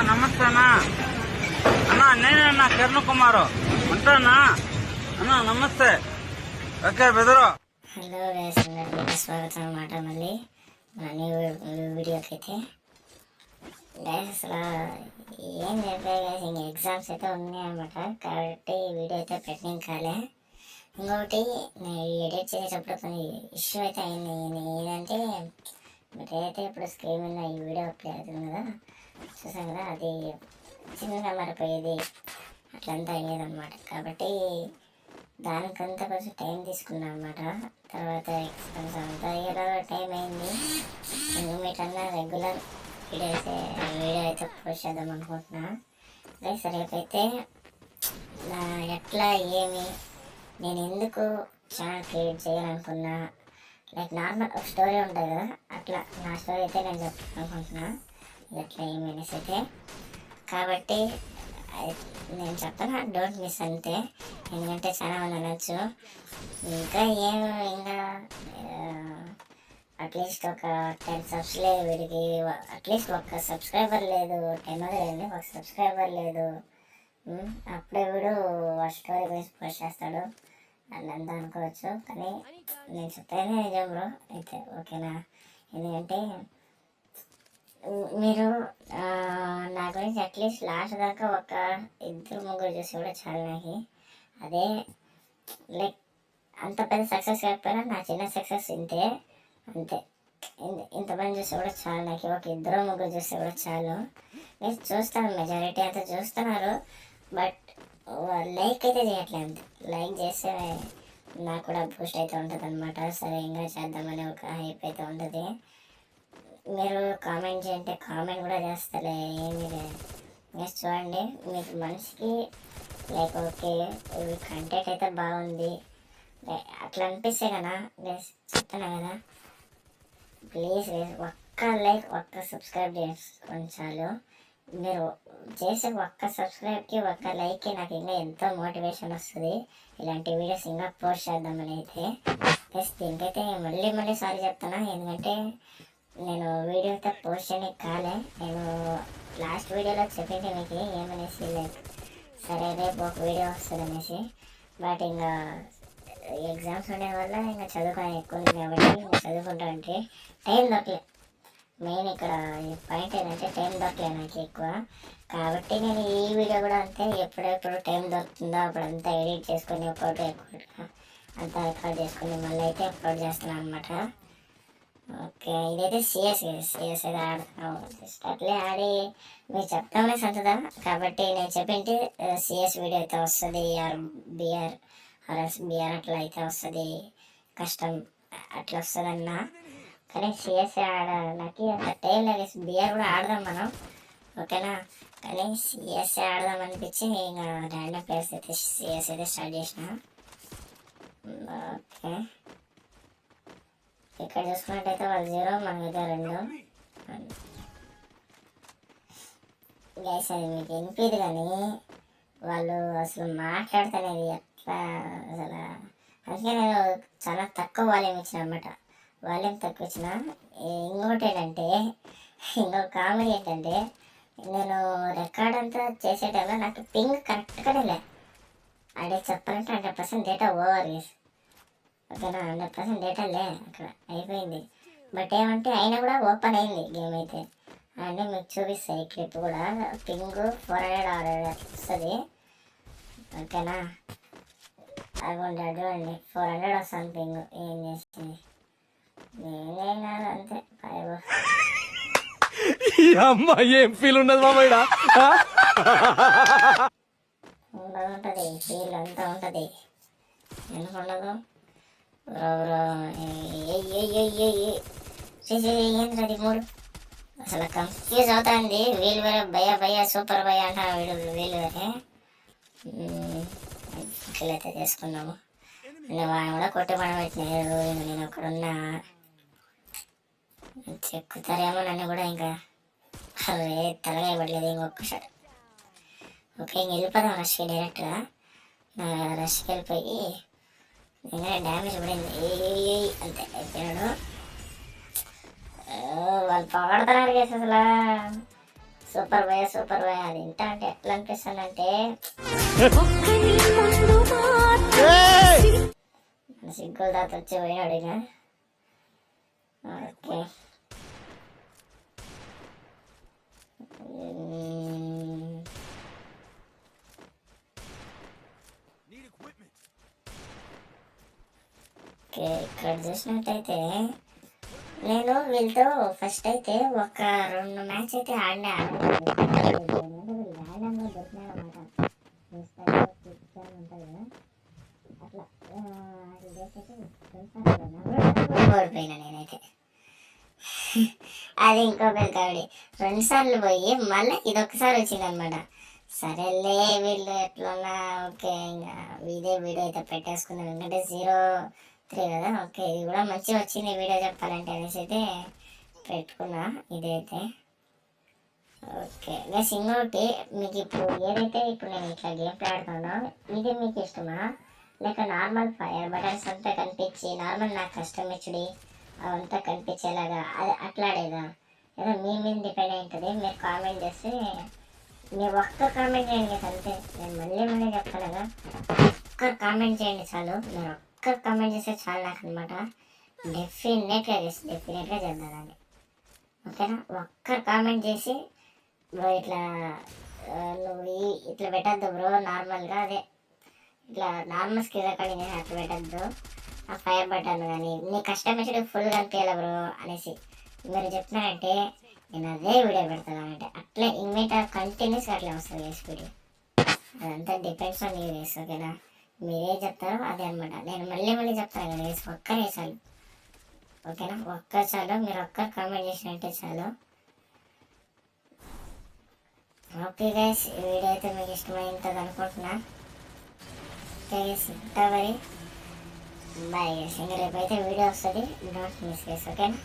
నమస్తే అన్నా. అన్నా నేనే కిరణ్ కుమారు ఉంటానా అన్నా. నమస్తే. ఓకే బెదరు. హలో స్వాగతం అన్నమాట మళ్ళీ మన న్యూ వీడియోకి అయితే. గైస్ అసలు ఏం చెప్పారు గైస్, ఇంక ఎగ్జామ్స్ అయితే ఉన్నాయన్నమాట. కాబట్టి వీడియో అయితే పెట్టిన కాలే. ఇంకొకటి నేను ఎడిట్ చేసేటప్పుడు కొన్ని ఇష్యూ అయితే అయింది. ఏంటంటే మీరైతే ఇప్పుడు స్క్రీన్ మీద ఈ వీడియో ప్లే అవుతుంది కదా, చూసాం కదా, అది చిన్నగా మారిపోయేది, అట్లంతా అయ్యేదన్నమాట. కాబట్టి దానికంతా కొంచెం టైం తీసుకున్నాను అనమాట. తర్వాత ఎక్స్పెన్స్ అంతా ఏదో టైం అయింది. ఇంకా మీకన్నా రెగ్యులర్ వీడియో అయితే పోస్ట్ చేద్దాం అనుకుంటున్నా. ప్లస్ రేపైతే ఎట్లా ఏమి నేను ఎందుకు ఛానల్ క్రియేట్ చేయాలనుకున్నా, లైక్ నార్మల్ ఒక స్టోరీ ఉంటుంది కదా, అట్లా నా స్టోరీ అయితే నేను చెప్పాలనుకుంటున్నా ఎట్లా ఏమి అనేసి అయితే. కాబట్టి నేను చెప్తాను, డోంట్ మిస్ అంతే. ఎందుకంటే చాలా మంది అనొచ్చు ఇంకా ఇంకా అట్లీస్ట్ ఒక 10 సబ్స్ లేదు వీడికి, అట్లీస్ట్ ఒక్క సబ్స్క్రైబర్ లేదు, 10 వదిలేండి, ఒక సబ్స్క్రైబర్ లేదు, అప్పుడే వీడు ఆ స్టోరీ గురించి పోస్ట్ చేస్తాడు అని అంతా అనుకోవచ్చు. కానీ నేను చెప్పేది నిజం బ్రో అయితే, ఓకేనా? ఎందుకంటే మీరు నా గురించి అట్లీస్ట్ లాస్ట్ దాకా ఒక 2-3 చూసి కూడా చాలు నాకు. అదే లైక్ అంత పెద్ద సక్సెస్ కాకపోయినా నా చిన్న సక్సెస్ అంతే. ఇంతమంది చూస్తే కూడా చాలు నాకు, ఒక 2-3 చూస్తే కూడా చాలు. నేను చూస్తాను, మెజారిటీ అంతా చూస్తున్నారు, బట్ లైక్ అయితే చేయట్లేదు. అంతే లైక్ చేస్తే నాకు కూడా బూస్ట్ అయితే ఉంటుంది అనమాట. సరే ఇంకా చేద్దామని ఒక హైప్ అయితే ఉంటుంది. మీరు కామెంట్ చేయంటే కామెంట్ కూడా చేస్తాలే, ఏమీ లేదు. నెక్స్ట్ చూడండి, మీకు మనిషికి లైక్ ఓకే ఇవి కంటెంట్ అయితే బాగుంది అట్లా అనిపిస్తే కదా చెప్తున్నా కదా, ప్లీజ్ ఒక్క లైక్ ఒక్క సబ్స్క్రైబ్ చేసుకోండి చాలు. మీరు చేసే ఒక్క సబ్స్క్రైబ్కి ఒక్క లైక్కి నాకు ఇంకా ఎంతో మోటివేషన్ వస్తుంది ఇలాంటి వీడియోస్ ఇంకా పోస్ట్ చేద్దామని అయితే. ప్లస్ దీనికైతే మళ్ళీ సారీ చెప్తున్నా, ఎందుకంటే నేను వీడియో అయితే పోస్ట్ చేయడానికి కాలే. నేను లాస్ట్ వీడియోలో చెప్పింది మీకు ఏమనేసి, లైక్ సరే రేపు ఒక వీడియో వస్తుంది అనేసి. బట్ ఇంకా ఎగ్జామ్స్ ఉండే వల్ల ఇంకా చదువుకోవడం ఎక్కువ ఉంది కాబట్టి ఇంకా చదువుకుంటా అంటే టైం దొరకలే. మెయిన్ ఇక్కడ పాయింట్ ఏంటంటే టైం దొరకలే నాకు ఎక్కువ. కాబట్టి నేను ఈ వీడియో కూడా అంతే, ఎప్పుడెప్పుడు టైం దొరుకుతుందో అప్పుడంతా ఎడిట్ చేసుకొని ఒక్కొక్కటి అంతా రికార్డ్ చేసుకొని మళ్ళీ అయితే అప్లోడ్ చేస్తున్నాను అనమాట. ఓకే, ఇదైతే సిఎస్ అయితే ఆడుతున్నాము. జస్ట్ అట్లే ఆడి మీరు చెప్తామనే సంతదా. కాబట్టి నేను చెప్పింటే సిఎస్ వీడియో అయితే వస్తుంది, బిఆర్ అట్లా అయితే వస్తుంది, కష్టం అట్లా వస్తుంది అన్నా. కానీ సిఎస్ ఆడడానికి అంత టైం లేదు. బిఆర్ కూడా ఆడదాం మనం, ఓకేనా? కానీ సిఎస్ ఆడదాం అనిపించి ఇంకా ర్యాండమ్ ప్లేయర్స్ అయితే సిఎస్ అయితే స్టార్ట్ చేసిన. ఓకే, ఇక్కడ చూసుకున్నట్టయితే వాళ్ళు 0, మనకైతే 2. గైస్ అది మీకు వినిపిది, కానీ వాళ్ళు అసలు మాట్లాడుతున్నది ఎట్లా అసలు. అందుకే నేను చాలా తక్కువ వాల్యూమ్ ఇచ్చిన అనమాట. వాల్యూమ్ తక్కువ ఇచ్చిన. ఇంకొక కామెడీ ఏంటంటే, నేను రికార్డ్ అంతా చేసే టైంలో నాకు పింగ్ కరెక్ట్గానే లే. అదే చెప్పాలంటే 100% డేటా ఓవర్ చేసి, ఓకేనా? 100% డేటా లే, అక్కడ అయిపోయింది. బట్ ఏమంటే అయినా కూడా ఓపెన్ అయింది గేమ్ అయితే. అంటే మీకు చూపిస్తాయి క్లిప్ కూడా, పింగ్ 400 వస్తుంది, ఓకేనా? అదిగోండి చూడండి, 400 వస్తుంది పింగ్. ఏం చేస్తుంది నేనేం కాదు, అంతే. ఏం ఫీల్ ఉన్నది మామయ్య? ఉంటుంది ఫీల్ అంతా ఉంటుంది, ఎందుకు ఉండదు? ఏంటది 3 అసలు కన్ఫ్యూజ్ అవుతుంది. వీళ్ళు వేరే భయ సూపర్ భయ అంటారు, వీళ్ళు వేరే. ఇట్లయితే చేసుకున్నాము. వాడిని కూడా కొట్టి పడబెట్టినారు. నేను అక్కడున్నా చెక్కుతారేమో నన్ను కూడా. ఇంకా అదే తలగా ఇవ్వట్లేదు ఇంకొకసారి. ఓకే, ఇంక వెళ్ళిపోదాం రష్కి డైరెక్ట్గా. రష్కి వెళ్ళిపోయి ఇంకా డ్యామేజ్ పడింది అంతే, అయిపోయాడు. వాళ్ళు పొగడుతున్నారు కేసు అసలు. సూపర్ భయ సూపర్ భయ. అది ఇంటా అంటే ఎట్లా అనిపిస్తుంది అంటే మన సిగ్గుల దాత వచ్చి పోయినాడు ఇక. ఓకే ఓకే, ఇక్కడ చూసినట్టయితే నేను వీళ్ళతో ఫస్ట్ అయితే ఒక 2 మ్యాచ్ అయితే ఆడినా. ర్యాండమ్గా దొరికినాను అనమాట. ఉంటుంది కదా అట్లా ఓడిపోయినా నేనైతే. అది ఇంకో పెద్ద 2 సార్లు పోయి మళ్ళీ ఇదొక్కసారి వచ్చింది అనమాట. సరేలే వీళ్ళు ఎట్లన్నా ఓకే ఇంకా ఇదే వీడియో అయితే పెట్టేసుకుందాం, ఎందుకంటే 0-3 కదా. ఓకే ఇది కూడా మంచిగా వచ్చింది వీడియో చెప్పాలంటే అనేసి అయితే పెట్టుకున్నా ఇదైతే. ఓకే గైస్ ఇంకోటి, మీకు ఇప్పుడు ఏదైతే ఇప్పుడు నేను ఇట్లా గేమ్ ప్లే ఆడుతానో ఇది మీకు ఇష్టమా, లేక నార్మల్ ఫైర్ బటన్స్ అంతా కనిపించి నార్మల్ నాకు కస్టమ్ హెచ్డి అవంతా కనిపించేలాగా అది అట్లా ఆడేదా, ఏదో మీ మీద డిపెండ్ అయి ఉంటుంది. మీరు కామెంట్ చేస్తే మీరు ఒక్క కామెంట్ చేయండి అంతే. నేను మళ్ళీ చెప్తాను కదా, ఒక్క కామెంట్ చేయండి చాలు. మీరు ఒక్క కామెంట్ చేస్తే చాలు నాకు అనమాట. డెఫినెట్గా చేద్దానండి. ఓకేనా, ఒక్క కామెంట్ చేసి బ్రో ఇట్లా నువ్వు ఇట్లా పెట్టద్దు బ్రో, నార్మల్గా అదే ఇట్లా నార్మల్ స్కిల్ రికార్డింగ్ చేసి అట్లా పెట్టద్దు, ఆ ఫైర్ బటన్ కానీ నీ కస్టమైజ్డ్ ఫుల్ కనిపించాలి బ్రో అనేసి మీరు చెప్తున్నారంటే నేను అదే వీడియో పెడతాను అంటే అట్లే ఇమ్మీడియట్ కంటిన్యూస్గా అట్లా వస్తుంది వేసి వీడియో. అదంతా డిపెండ్స్ ఆన్ యూ వేసి. ఓకేనా, మీరేం చెప్తారో అదే అనమాట. నేను మళ్ళీ చెప్తాను కదా వేసి ఒక్కరే చాలు. ఓకేనా, ఒక్కరు చాలు. మీరు ఒక్కరు కామెంట్ చేసినట్టే చాలు. ఓకే గైస్, ఈ వీడియో అయితే మీకు ఇష్టమైంటుంది అనుకుంటున్నా. ఓకే గైస్, మరి బాయ్ గైస్. ఇంకా రేపు అయితే వీడియో వస్తుంది, డోంట్ మిస్ గైస్. ఓకేనా.